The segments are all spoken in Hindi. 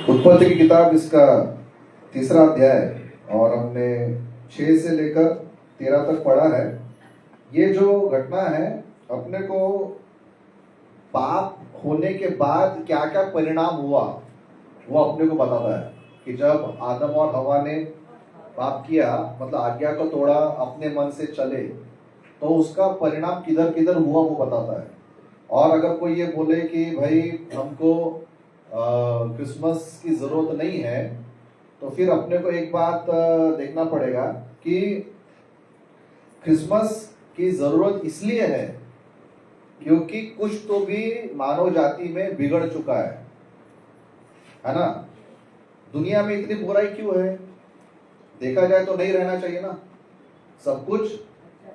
उत्पत्ति की किताब इसका 3रा अध्याय और हमने 6 से लेकर 13 तक पढ़ा है। ये जो घटना है अपने को पाप होने के बाद क्या क्या परिणाम हुआ वो अपने को बताता है कि जब आदम और हवा ने पाप किया, मतलब आज्ञा को तोड़ा, अपने मन से चले, तो उसका परिणाम किधर किधर हुआ वो बताता है। और अगर कोई ये बोले कि भाई हमको क्रिसमस की जरूरत नहीं है, तो फिर अपने को एक बात देखना पड़ेगा कि क्रिसमस की जरूरत इसलिए है क्योंकि कुछ तो भी मानव जाति में बिगड़ चुका है ना। दुनिया में इतनी बुराई क्यों है? देखा जाए तो नहीं रहना चाहिए ना, सब कुछ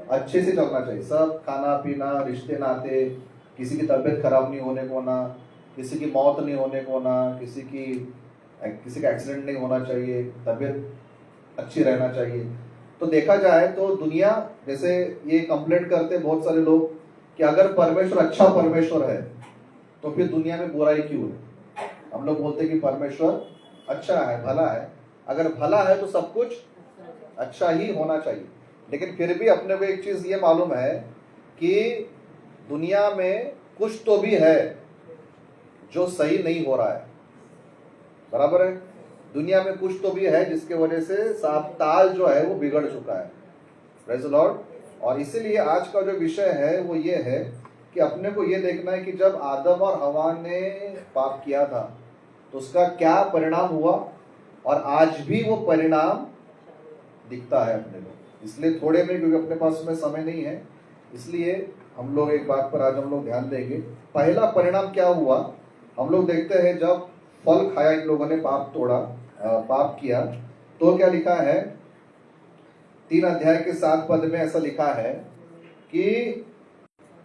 अच्छे से चलना चाहिए, सब खाना पीना, रिश्ते नाते, किसी की तबीयत खराब नहीं होने को ना, किसी की मौत नहीं होने को ना, किसी का एक्सीडेंट नहीं होना चाहिए, तबीयत अच्छी रहना चाहिए। तो देखा जाए तो दुनिया, जैसे ये कंप्लेंट करते बहुत सारे लोग कि अगर परमेश्वर अच्छा परमेश्वर है तो फिर दुनिया में बुराई क्यों है। हम लोग बोलते कि परमेश्वर अच्छा है, भला है। अगर भला है तो सब कुछ अच्छा ही होना चाहिए, लेकिन फिर भी अपने को एक चीज ये मालूम है कि दुनिया में कुछ तो भी है जो सही नहीं हो रहा है, बराबर है। दुनिया में कुछ तो भी है जिसके वजह से साफ ताल जो है वो बिगड़ चुका है। Praise the Lord. और इसीलिए आज का जो विषय है वो ये है कि अपने को ये देखना है कि जब आदम और हवा ने पाप किया था तो उसका क्या परिणाम हुआ, और आज भी वो परिणाम दिखता है अपने को। इसलिए थोड़े में, क्योंकि अपने पास में समय नहीं है, इसलिए हम लोग एक बात पर आज हम लोग ध्यान देंगे। पहला परिणाम क्या हुआ हम लोग देखते हैं। जब फल खाया इन लोगों ने, पाप किया, तो क्या लिखा है 3 अध्याय के 7 पद में ऐसा लिखा है कि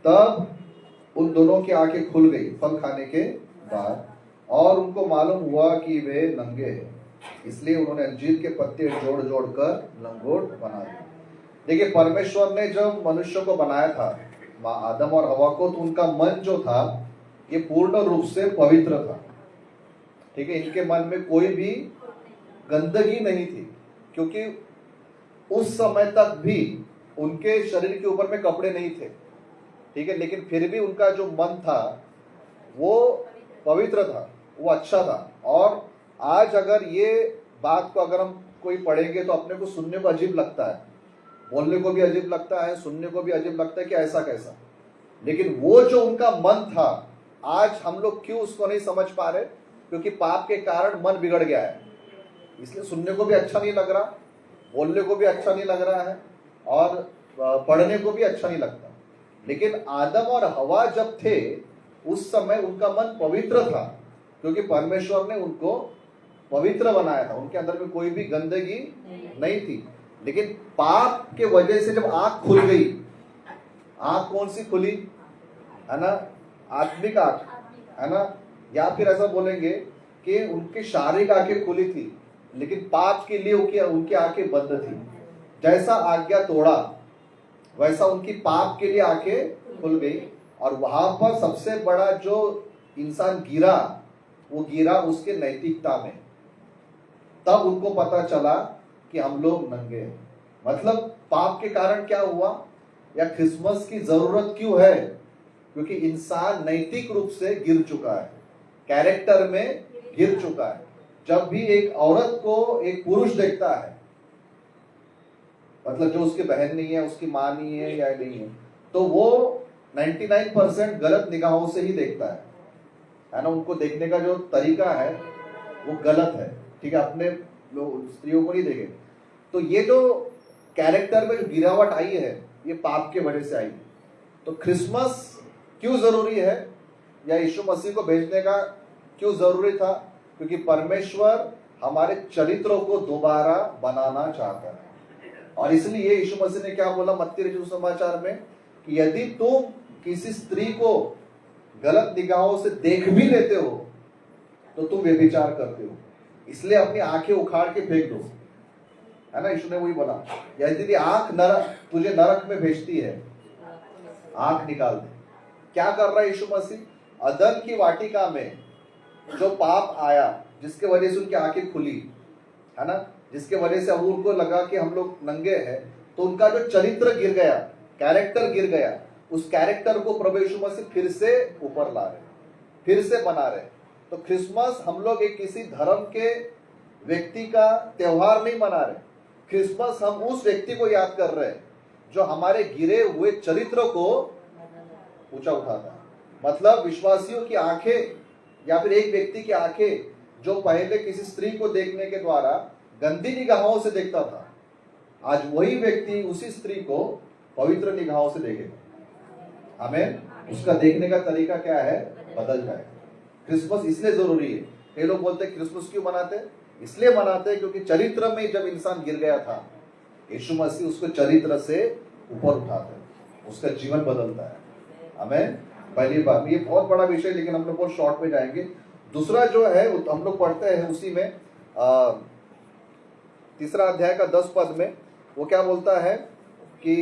तब उन दोनों की आंखें खुल गई फल खाने के बाद, और उनको मालूम हुआ कि वे नंगे हैं, इसलिए उन्होंने अंजीर के पत्ते जोड़ जोड़ कर लंगोट बना दिए। देखिए, परमेश्वर ने जब मनुष्य को बनाया था, आदम और हवा को, तो उनका मन जो था ये पूर्ण रूप से पवित्र था। ठीक है, इनके मन में कोई भी गंदगी नहीं थी, क्योंकि उस समय तक भी उनके शरीर के ऊपर में कपड़े नहीं थे। ठीक है, लेकिन फिर भी उनका जो मन था वो पवित्र था, वो अच्छा था। और आज अगर ये बात को अगर हम कोई पढ़ेंगे तो अपने को सुनने को अजीब लगता है, बोलने को भी अजीब लगता है, सुनने को भी अजीब लगता है कि ऐसा कैसा। लेकिन वो जो उनका मन था, आज हम लोग क्यों उसको नहीं समझ पा रहे? क्योंकि पाप के कारण मन बिगड़ गया है, इसलिए सुनने को भी अच्छा नहीं लग रहा, बोलने को भी अच्छा नहीं लग रहा है, और पढ़ने को भी अच्छा नहीं लगता। लेकिन आदम और हवा जब थे उस समय उनका मन पवित्र था, क्योंकि परमेश्वर ने उनको पवित्र बनाया था, उनके अंदर में कोई भी गंदगी नहीं थी। लेकिन पाप के वजह से जब आंख खुल गई, आंख कौन सी खुली है ना? आत्मिक आंख है ना, या फिर ऐसा बोलेंगे कि उनकी शारीरिक आंखें खुली थी, लेकिन पाप के लिए उनकी आंखें बंद थी। जैसा आज्ञा तोड़ा वैसा उनकी पाप के लिए आंखें खुल गई, और वहां पर सबसे बड़ा जो इंसान गिरा, वो गिरा उसके नैतिकता में। तब उनको पता चला कि हम लोग नंगे हैं। मतलब पाप के कारण क्या हुआ, या क्रिसमस की जरूरत क्यों है? क्योंकि इंसान नैतिक रूप से गिर चुका है, कैरेक्टर में गिर चुका है। जब भी एक औरत को एक पुरुष देखता है, मतलब जो उसकी बहन नहीं है, उसकी माँ नहीं है या नहीं है, तो वो 99% गलत निगाहों से ही देखता है ना। उनको देखने का जो तरीका है वो गलत है। ठीक है, अपने लोग स्त्रियों को नहीं देखे। तो ये जो कैरेक्टर में जो गिरावट आई है, ये पाप के वजह से आई है। तो क्रिसमस क्यों जरूरी है, या यीशु मसीह को भेजने का क्यों जरूरी था? क्योंकि परमेश्वर हमारे चरित्रों को दोबारा बनाना चाहता है। और इसलिए यीशु मसीह ने क्या बोला मत्ती रचित सुसमाचार में, कि यदि तुम किसी स्त्री को गलत निगाहों से देख भी लेते हो तो तुम व्यभिचार करते हो, इसलिए अपनी आंखें उखाड़ के फेंक दो, है ना। यीशु ने वही बोला, यदि आंख तुझे नरक में भेजती है, आंख निकाल दे। क्या कर रहा है यीशु मसीह? अदन की वाटिका में जो पाप आया, जिसके वजह से उनकी आंखें खुली, है ना, जिसके वजह से अब उनको लगा कि हम लोग नंगे हैं, तो उनका जो चरित्र गिर गया, कैरेक्टर गिर गया, उस कैरेक्टर को प्रभु यीशु मसीह फिर से ऊपर ला रहे, फिर से बना रहे। तो क्रिसमस हम लोग एक किसी धर्म के व्यक्ति का त्योहार नहीं मना रहे, क्रिसमस हम उस व्यक्ति को याद कर रहे हैं जो हमारे गिरे हुए चरित्र को ऊंचा उठाता है। मतलब विश्वासियों की आंखें या फिर एक व्यक्ति की आंखें जो पहले किसी स्त्री को देखने के द्वारा गंदी निगाहों से देखता था, आज वही व्यक्ति उसी स्त्री को पवित्र निगाहों से देखेगा। आमीन। उसका देखने का तरीका क्या है, बदल जाएगा। क्रिसमस इसलिए जरूरी है। कई लोग बोलते हैं क्रिसमस क्यों मनाते, इसलिए मनाते हैं क्योंकि चरित्र में जब इंसान गिर गया था, यीशु मसीह उसको चरित्र से ऊपर उठाता है, उसका जीवन बदलता है। आमीन। पहली बात, ये बहुत बड़ा विषय, लेकिन हम लोग बहुत शॉर्ट में जाएंगे। दूसरा जो है हम लोग पढ़ते हैं उसी में 3 अध्याय का 10 पद में, वो क्या बोलता है कि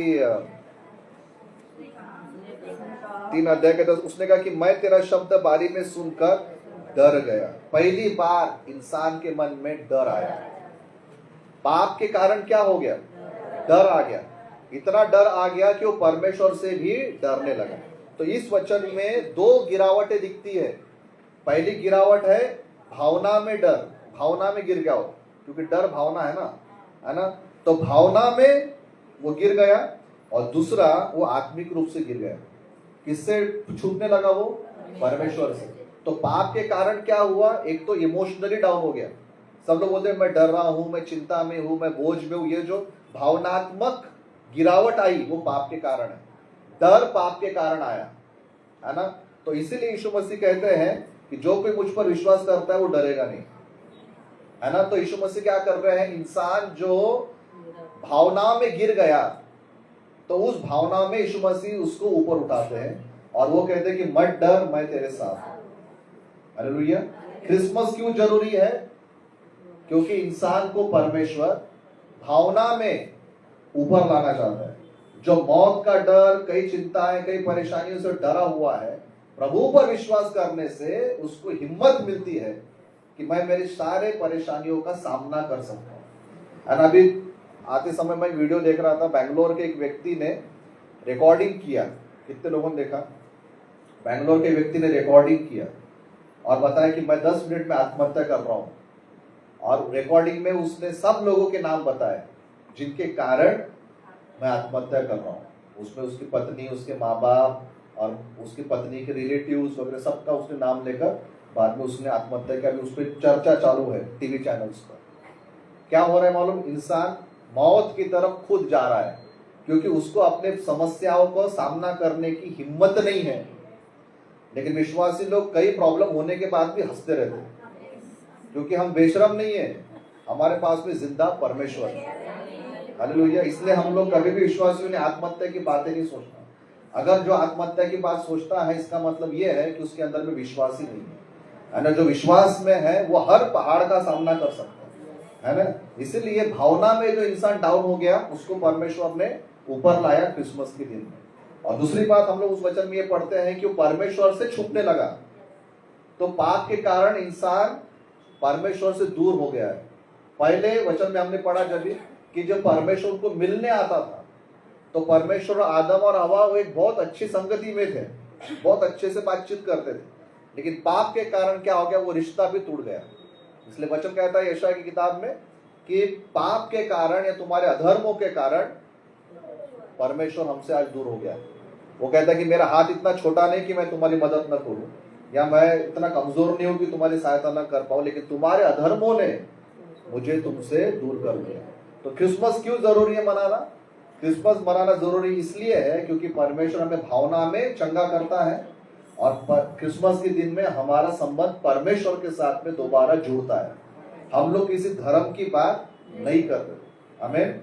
3 अध्याय के 10, उसने कहा कि मैं तेरा शब्द बारी में सुनकर डर गया। पहली बार इंसान के मन में डर आया। पाप के कारण क्या हो गया, डर आ गया। इतना डर आ गया कि वो परमेश्वर से भी डरने लगा। तो इस वचन में 2 गिरावटें दिखती है। पहली गिरावट है भावना में डर, भावना में गिर गया हो, क्योंकि डर भावना है ना, तो भावना में वो गिर गया। और दूसरा वो आत्मिक रूप से गिर गया। किससे छूटने लगा वो, परमेश्वर से। तो पाप के कारण क्या हुआ, एक तो इमोशनली डाउन हो गया। सब लोग बोलते हैं मैं डर रहा हूं, मैं चिंता में हूं, मैं बोझ में हूं। ये जो भावनात्मक गिरावट आई वो पाप के कारण है। डर पाप के कारण आया, है ना। तो इसीलिए यीशु मसीह कहते हैं कि जो कोई मुझ पर विश्वास करता है वो डरेगा नहीं, है ना। तो यीशु मसीह क्या कर रहे हैं, इंसान जो भावना में गिर गया, तो उस भावना में यीशु मसीह उसको ऊपर उठाते हैं और वो कहते हैं कि मत डर, मैं तेरे साथ हूं। हालेलुया। क्रिसमस क्यों जरूरी है, क्योंकि इंसान को परमेश्वर भावना में ऊपर लाना चाहता है। जो मौत का डर, कई चिंताएं, कई परेशानियों से डरा हुआ है, प्रभु पर विश्वास करने से उसको हिम्मत मिलती है कि मैं मेरी सारे परेशानियों का सामना कर सकता हूं। अभी आते समय मैं वीडियो देख रहा था, बैंगलोर के एक व्यक्ति ने रिकॉर्डिंग किया। कितने लोगों ने देखा, बैंगलोर के व्यक्ति ने रिकॉर्डिंग किया और बताया कि मैं 10 मिनट में आत्महत्या कर रहा हूं। और रिकॉर्डिंग में उसने सब लोगों के नाम बताए जिनके कारण मैं आत्महत्या कर रहा हूं। उसमें उसकी पत्नी, उसके माँ बाप और उसकी पत्नी के रिलेटिव्स वगैरह सबका उसने नाम लेकर बाद में उसने आत्महत्या किया। उस पर चर्चा चालू है टीवी चैनल्स पर। क्या हो रहा है मालूम, इंसान मौत की तरफ खुद जा रहा है क्योंकि उसको अपने समस्याओं को सामना करने की हिम्मत नहीं है। लेकिन विश्वासी लोग कई प्रॉब्लम होने के बाद भी हंसते रहते हैं, क्योंकि हम बेशरम नहीं है, हमारे पास में जिंदा परमेश्वर है। हालेलुया। इसलिए हम लोग कभी भी विश्वासियों ने आत्महत्या की बातें नहीं सोचना। अगर जो आत्महत्या की बात सोचता है, इसका मतलब यह है कि उसके अंदर में विश्वास ही नहीं है ना। जो विश्वास में है वो हर पहाड़ का सामना कर सकता है ना। इसीलिए भावना में जो इंसान डाउन हो गया, उसको परमेश्वर ने ऊपर लाया क्रिसमस के दिन में। और दूसरी बात हम लोग उस वचन में ये पढ़ते हैं कि वो परमेश्वर से छुपने लगा। तो पाप के कारण इंसान परमेश्वर से दूर हो गया है। पहले वचन में हमने पढ़ा जब कि जब परमेश्वर को मिलने आता था, तो परमेश्वर आदम और हवा वो एक बहुत अच्छी संगति में थे, बहुत अच्छे से बातचीत करते थे। लेकिन पाप के कारण क्या हो गया, वो रिश्ता भी टूट गया। इसलिए वचन कहता है यशायाह की किताब में कि पाप के कारण या तुम्हारे अधर्मों के कारण परमेश्वर हमसे आज दूर हो गया। वो कहता है कि मेरा हाथ इतना छोटा नहीं कि मैं तुम्हारी मदद न करूं, या मैं इतना कमजोर नहीं हूं कि तुम्हारी सहायता न कर पाऊं, लेकिन तुम्हारे अधर्मों ने मुझे तुमसे दूर कर दिया। तो क्रिसमस क्यों जरूरी है मनाना? क्रिसमस मनाना जरूरी इसलिए है क्योंकि परमेश्वर हमें भावना में चंगा करता है और क्रिसमस के दिन में हमारा संबंध परमेश्वर के साथ में दोबारा जुड़ता है। हम लोग किसी धर्म की बात नहीं करते। आमीन।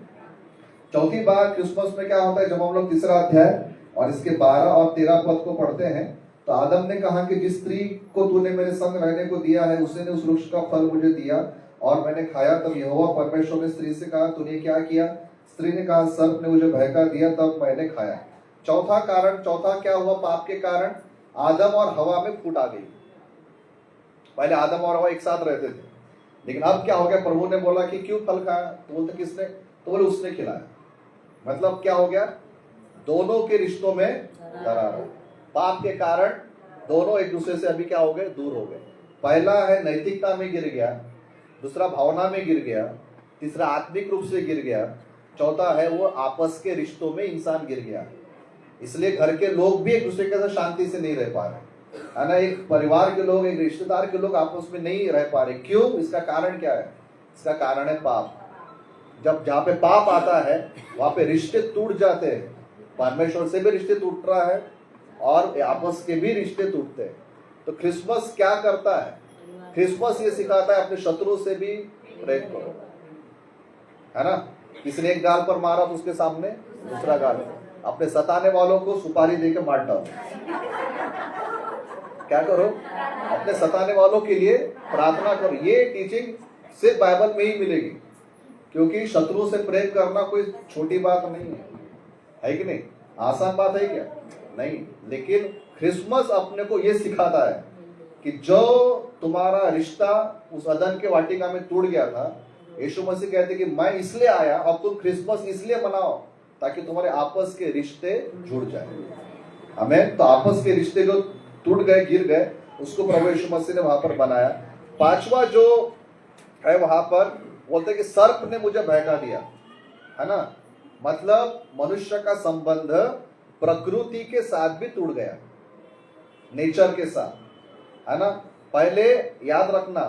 चौथी बात क्रिसमस में क्या होता है, जब हम लोग 3 अध्याय और इसके 12 और 13 पद को पढ़ते हैं, तो आदम ने कहा कि जिस स्त्री को तूने मेरे संग रहने को दिया है, उसने उस वृक्ष का फल मुझे दिया और मैंने खाया। तब यहोवा परमेश्वर ने स्त्री से कहा, तूने क्या किया? स्त्री ने कहा, सर्प ने मुझे बहका दिया, तब मैंने खाया। चौथा कारण, चौथा क्या हुआ पाप के कारण? आदम और हवा में फूट आ गई। पहले आदम और हवा एक साथ रहते थे, लेकिन अब क्या हो गया, प्रभु ने बोला कि क्यों फल खाया, तो बोलते किसने, तो बोले उसने खिलाया। मतलब क्या हो गया, दोनों के रिश्तों में दरार है। पाप के कारण दोनों एक दूसरे से अभी क्या हो गए, दूर हो गए। पहला है नैतिकता में गिर गया, दूसरा भावना में गिर गया, तीसरा आत्मिक रूप से गिर गया, चौथा है वो आपस के रिश्तों में इंसान गिर गया। इसलिए घर के लोग भी एक दूसरे के साथ शांति से नहीं रह पा रहे, है ना। एक परिवार के लोग, एक रिश्तेदार के लोग आपस में नहीं रह पा रहे। क्यों? इसका कारण क्या है? इसका कारण है पाप। जब जहाँ पे पाप आता है वहां पे रिश्ते टूट जाते हैं। परमेश्वर से भी रिश्ते टूट रहा है और आपस के भी रिश्ते टूटते हैं। तो क्रिसमस क्या करता है? क्रिसमस ये सिखाता है अपने शत्रु से भी प्रेम करो, है ना। किसी ने एक गाल पर मारा तो उसके सामने दूसरा गाल। अपने सताने वालों को सुपारी देके मार डालो। क्या करो? अपने सताने वालों के लिए प्रार्थना करो। ये टीचिंग सिर्फ बाइबल में ही मिलेगी, क्योंकि शत्रु से प्रेम करना कोई छोटी बात नहीं है कि नहीं? आसान बात है क्या? नहीं। लेकिन क्रिसमस अपने को ये सिखाता है कि जो तुम्हारा रिश्ता उस अदन के वाटिका में टूट गया था, यीशु मसीह कहते कि मैं इसलिए आया, अब तुम क्रिसमस इसलिए मनाओ ताकि तुम्हारे आपस के रिश्ते जुड़ जाए। हमें तो आपस के रिश्ते जो टूट गए, गिर गए, उसको प्रभु यीशु मसीह ने वहां पर बनाया। पांचवा जो है वहां पर बोलते कि सर्प ने मुझे बहका दिया, है ना। मतलब मनुष्य का संबंध प्रकृति के साथ भी टूट गया, नेचर के साथ, है ना। पहले याद रखना,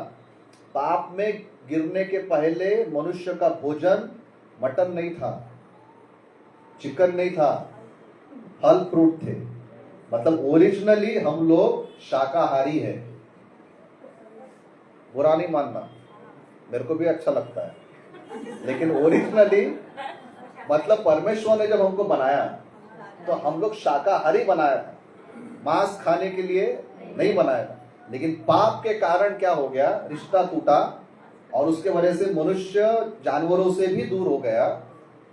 पाप में गिरने के पहले मनुष्य का भोजन मटन नहीं था, चिकन नहीं था, फल फ्रूट थे। मतलब ओरिजिनली हम लोग शाकाहारी है। बुरा नहीं मानना, मेरे को भी अच्छा लगता है, लेकिन ओरिजिनली मतलब परमेश्वर ने जब हमको बनाया तो हम लोग शाकाहारी बनाया था, मांस खाने के लिए नहीं बनाया था। लेकिन पाप के कारण क्या हो गया, रिश्ता टूटा और उसके वजह से मनुष्य जानवरों से भी दूर हो गया।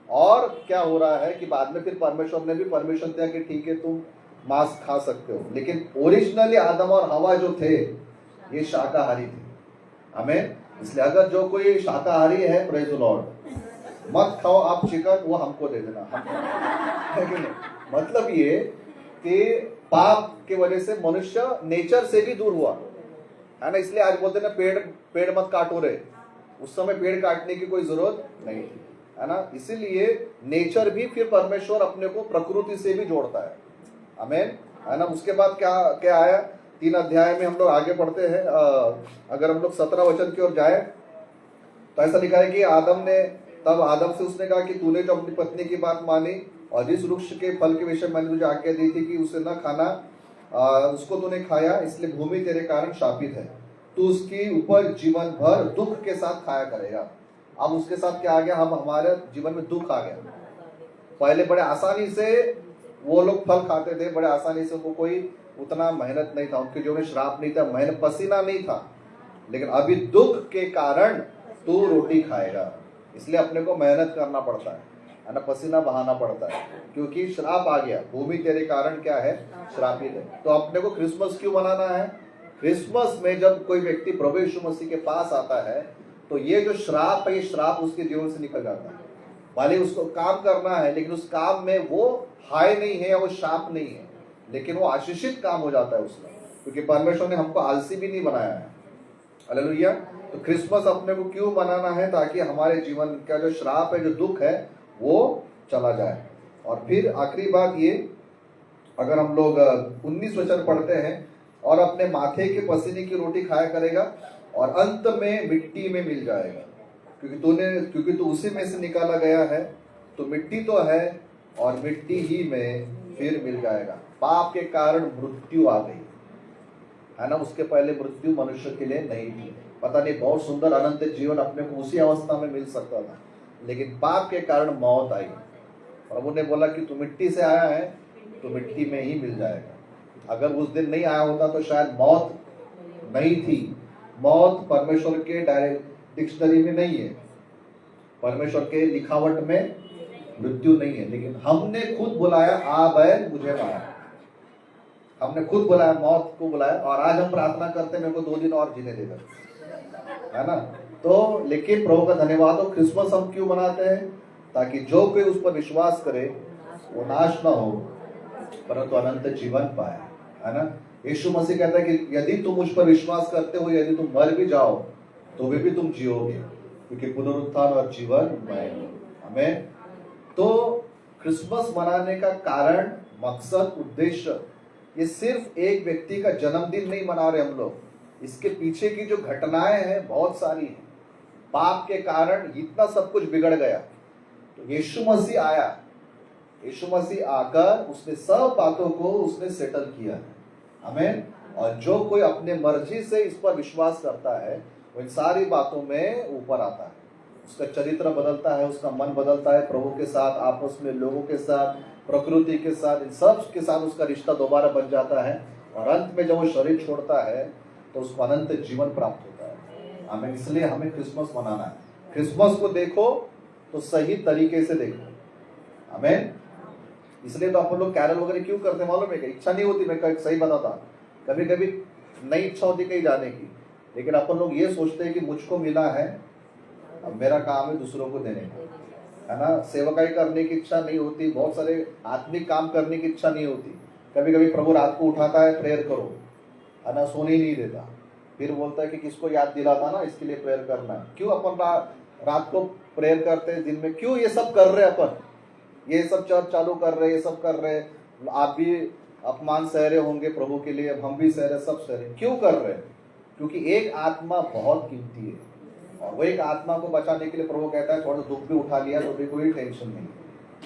और क्या हो रहा है कि बाद में फिर परमेश्वर ने भी परमिशन दिया कि ठीक है तुम मांस खा सकते हो, लेकिन ओरिजिनली आदम और हवा जो थे ये शाकाहारी थे। हमें इसलिए अगर जो कोई शाकाहारी है, प्रेज द लॉर्ड, मत खाओ आप चिकन, वो हमको दे देना, है कि नहीं? मतलब ये कि पाप के वजह से मनुष्य नेचर से भी दूर हुआ, है ना। इसलिए आज बोलते ना पेड़ मत काटो रे, उस समय पेड़ काटने की कोई जरूरत नहीं थी, है ना। इसीलिए नेचर भी फिर परमेश्वर अपने को प्रकृति से भी जोड़ता है। आमीन, है ना। उसके बाद क्या क्या आया? 3 अध्याय में हम लोग आगे पढ़ते हैं। अगर हम लोग 17 वचन की ओर जाए तो ऐसा लिखा है कि तब आदम से उसने कहा कि तूने जो अपनी पत्नी की बात मानी और जिस वृक्ष के फल के विषय मैंने तुझे आज्ञा दी थी कि उसे न खाना, उसको तूने खाया, इसलिए भूमि तेरे कारण शापित है। तू उसकी ऊपर जीवन भर दुख के साथ खाया करेगा। अब उसके साथ क्या आ गया? हम हमारे जीवन में दुख आ गया। पहले बड़े आसानी से वो लोग फल खाते थे, बड़े आसानी से, उनको कोई उतना मेहनत नहीं था, उनके जीवन में श्राप नहीं था, मेहनत पसीना नहीं था। लेकिन अभी दुख के कारण तू रोटी खाएगा, इसलिए अपने को मेहनत करना पड़ता है ना, पसीना बहाना पड़ता है, क्योंकि श्राप आ गया। भूमि तेरे कारण क्या है? श्रापित है। तो अपने को क्रिसमस क्यों मनाना है? क्रिसमस में जब कोई व्यक्ति प्रभु यीशु मसीह के पास आता है तो ये जो श्राप है, ये श्राप उसके जीवन से निकल जाता है। भले उसको काम करना है, लेकिन उस काम में वो हाय नहीं है या वो शाप नहीं है, लेकिन वो आशीषित काम हो जाता है उसमें, क्योंकि परमेश्वर ने हमको आलसी भी नहीं बनाया है। हालेलुया। तो क्रिसमस अपने को क्यों मनाना है? ताकि हमारे जीवन का जो श्राप है, जो दुख है, वो चला जाए। और फिर आखिरी बात ये, अगर हम लोग 19 वचन पढ़ते हैं, और अपने माथे के पसीने की रोटी खाया करेगा और अंत में मिट्टी में मिल जाएगा, क्योंकि तू उसी में से निकाला गया है, तो मिट्टी तो है और मिट्टी ही में फिर मिल जाएगा। पाप के कारण मृत्यु आ गई, है ना। उसके पहले मृत्यु मनुष्य के लिए नहीं थी। पता नहीं, बहुत सुंदर अनंत जीवन अपने को उसी अवस्था में मिल सकता था, लेकिन पाप के कारण मौत आई। प्रभु ने बोला कि तू मिट्टी से आया है तो मिट्टी में ही मिल जाएगा। अगर उस दिन नहीं आया होता तो शायद मौत नहीं थी। मौत परमेश्वर के डायरेक्ट डिक्शनरी में नहीं है, परमेश्वर के लिखावट में मृत्यु नहीं है, लेकिन हमने खुद बुलाया, आ बैल मुझे मारा। हमने खुद बुलाया, मौत को बुलाया, और आज हम प्रार्थना करते हैं मेरे को 2 दिन और जीने देगा, है ना। तो लेकिन प्रभु का धन्यवाद हो, क्रिसमस हम क्यों मनाते हैं? ताकि जो कोई उस पर विश्वास करे वो नाश ना हो परंतु अनंत जीवन पाए, है ना। यीशु मसीह कहता है कि यदि तुम मुझ पर विश्वास करते हो, यदि तुम मर भी जाओ तो भी तुम जियोगे, क्योंकि पुनरुत्थान और जीवन मैं हूं। हमें तो क्रिसमस मनाने का कारण, मकसद, उद्देश्य, ये सिर्फ एक व्यक्ति का जन्मदिन नहीं मना रहे हम लोग, इसके पीछे की जो घटनाएं हैं बहुत सारी हैं। पाप के कारण इतना सब कुछ बिगड़ गया, तो यीशु मसीह आया, यीशु मसीह आकर उसने सब बातों को उसने सेटल किया है। हमें और जो कोई अपने मर्जी से इस पर विश्वास करता है वो इन सारी बातों में ऊपर आता है, उसका चरित्र बदलता है, उसका मन बदलता है, प्रभु के साथ, आपस में, लोगों के साथ, प्रकृति के साथ, इन सब के साथ उसका रिश्ता दोबारा बन जाता है, और अंत में जब वो शरीर छोड़ता है तो उसको अनंत जीवन प्राप्त होता है। हमें इसलिए हमें क्रिसमस मनाना है। क्रिसमस को देखो तो सही तरीके से देखो, हमें इसलिए तो अपन लोग कैरल वगैरह क्यों करते हैं मालूम है? इच्छा नहीं होती, मैं सही बताता, कभी कभी नहीं इच्छा होती कहीं जाने की, लेकिन अपन लोग ये सोचते हैं कि मुझको मिला है, अब मेरा काम है दूसरों को देने का, है ना। सेवकाई करने की इच्छा नहीं होती, बहुत सारे आत्मिक काम करने की इच्छा नहीं होती। कभी कभी प्रभु रात को उठाता है, प्रेयर करो, है ना, सोने ही नहीं देता, फिर बोलता है कि किसको याद दिलाता ना, इसके लिए प्रेयर करना है। क्यों अपन रात को प्रेयर करते हैं, दिन में क्यों ये सब कर रहे हैं? अपन ये सब चर्च चालू कर रहे, ये सब कर रहे, आप भी अपमान सह रहे होंगे प्रभु के लिए, हम भी सह रहे, सब सह रहे, क्यों कर रहे हैं? क्योंकि एक आत्मा बहुत कीमती है, और वो एक आत्मा को बचाने के लिए प्रभु कहता है थोड़ा दुख भी उठा लिया तो भी कोई टेंशन नहीं।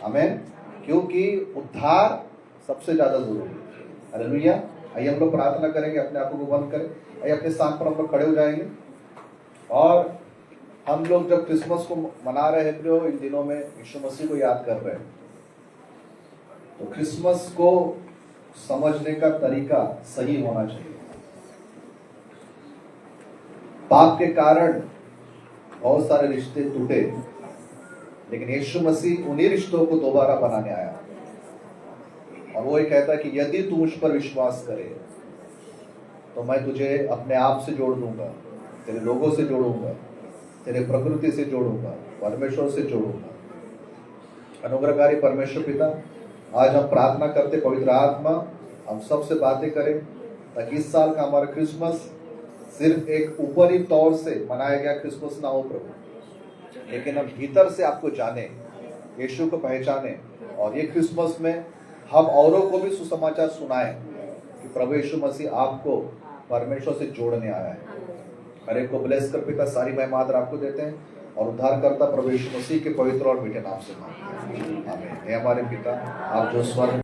हमें क्योंकि उद्धार सबसे ज्यादा जरूरी है। हालेलुया। आइए हम लोग प्रार्थना करेंगे, अपने आंखों को बंद करें, आइए अपने स्थान पर हम लोग खड़े हो जाएंगे। और हम लोग जब क्रिसमस को मना रहे हैं, इन दिनों में यीशु मसीह को याद कर रहे हैं, तो क्रिसमस को समझने का तरीका सही होना चाहिए। पाप के कारण बहुत सारे रिश्ते टूटे, लेकिन यीशु मसीह उन्हीं रिश्तों को दोबारा बनाने आया, और वो ये कहता है कि यदि तू मुझ पर विश्वास करे तो मैं तुझे अपने आप से जोड़ दूंगा, तेरे लोगों से जोड़ूंगा, तेरे प्रकृति से जोड़ूंगा, परमेश्वर से जोड़ूंगा। अनुग्रहकारी परमेश्वर पिता, आज हम प्रार्थना करते पवित्र आत्मा हम सबसे बातें करें, ताकि इस साल का हमारा क्रिसमस सिर्फ एक ऊपरी तौर से मनाया गया क्रिसमस ना हो प्रभु, लेकिन हम भीतर से आपको जाने, यीशु को पहचाने, और ये क्रिसमस में हम औरों को भी सुसमाचार सुनाएं कि प्रभु यीशु मसीह आपको परमेश्वर से जोड़ने आया है। हर एक को ब्लेस कर पिता, सारी महिमा आदर आपको देते हैं, और उद्धार करता प्रभु यीशु मसीह के पवित्र और मीठे नाम से मांगते हैं, आमीन। हे हमारे पिता, आप जो स्वर्ग